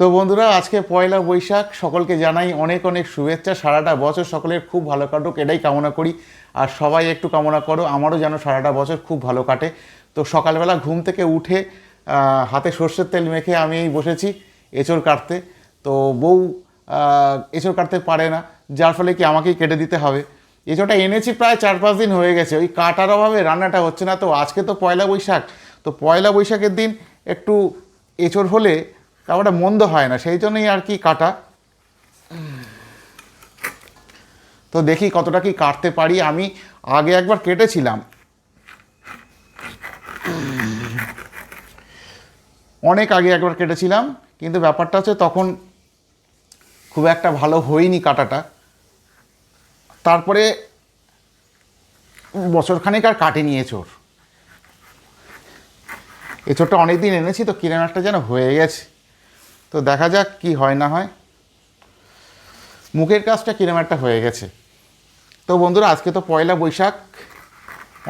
তো বন্ধুরা, আজকে পয়লা বৈশাখ, সকলকে জানাই অনেক অনেক শুভেচ্ছা। সারাটা বছর সকলের খুব ভালো কাটুক, এটাই কামনা করি। আর সবাই একটু কামনা করো আমারও যেন সারাটা বছর খুব ভালো কাটে। তো সকালবেলা ঘুম থেকে উঠে হাতে সর্ষের তেল মেখে আমি এই বসেছি এঁচড় কাটতে। তো বউ এঁচড় কাটতে পারে না, যার ফলে কি আমাকেই কেটে দিতে হবে। এঁচড়টা এনেছি প্রায় 4-5 দিন হয়ে গেছে, ওই কাটার অভাবে রান্নাটা হচ্ছে না। তো আজকে তো পয়লা বৈশাখ, তো পয়লা বৈশাখের দিন একটু এঁচড় হলে খাবারটা মন্দ হয় না, সেই জন্যই আর কি কাটা। তো দেখি কতটা কি কাটতে পারি। আমি আগে একবার কেটেছিলাম, অনেক আগে একবার কেটেছিলাম, কিন্তু ব্যাপারটা হচ্ছে তখন খুব একটা ভালো হয়নি কাটাটা। তারপরে বছরখানেক আর কাটেনি এঁচড়। এঁচড়টা অনেক দিন এনেছি, তো কিরম একটা যেন হয়ে গেছে। তো দেখা যাক কি হয় না হয়। মুখের কাজটা কিরম একটা হয়ে গেছে। তো বন্ধুরা, আজকে তো পয়লা বৈশাখ,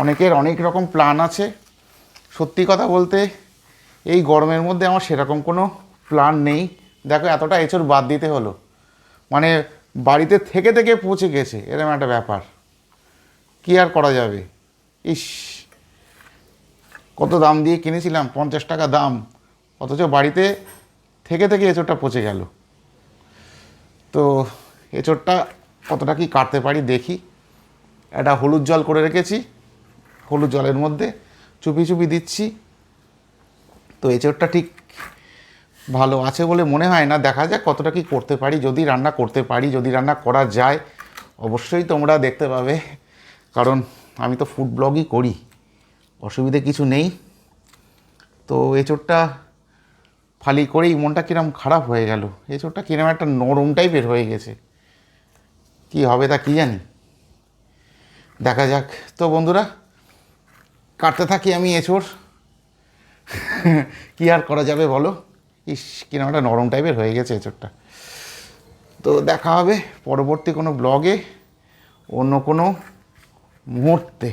অনেকের অনেক রকম প্ল্যান আছে। সত্যি কথা বলতে এই গরমের মধ্যে আমার সেরকম কোনো প্ল্যান নেই। দেখো, এতটা এঁচড় বাদ দিতে হলো, মানে বাড়িতে থেকে থেকে পচে গেছে, এরকম একটা ব্যাপার। কী আর করা যাবে। ইস, কত দাম দিয়ে কিনেছিলাম, 50 টাকা দাম, অথচ বাড়িতে থেকে থেকে এঁচড়টা পচে গেল। তো এঁচড়টা কতটা কি কাটতে পারি দেখি। একটা হলুদ জল করে রেখেছি, হলুদ জলের মধ্যে চুপি চুপি দিচ্ছি। তো এঁচড়টা ঠিক ভালো আছে বলে মনে হয় না, দেখা যাক কতটা কি করতে পারি। যদি রান্না করতে পারি, যদি রান্না করা যায়, অবশ্যই তোমরা দেখতে পাবে, কারণ আমি তো ফুড ব্লগই করি, অসুবিধে কিছু নেই। তো এঁচড়টা ফালি করেই মনটা কিরম খারাপ হয়ে গেল। এঁচড়টা কিরম একটা নরম টাইপের হয়ে গেছে, কি হবে তা কি জানি, দেখা যাক। তো বন্ধুরা, কাটতে থাকি আমি এঁচড়। কি আর করা যাবে বলো। ইস, কিরম একটা নরম টাইপের হয়ে গেছে এঁচড়টা। তো দেখা হবে পরবর্তী কোনো ব্লগে, অন্য কোনো মুহূর্তে।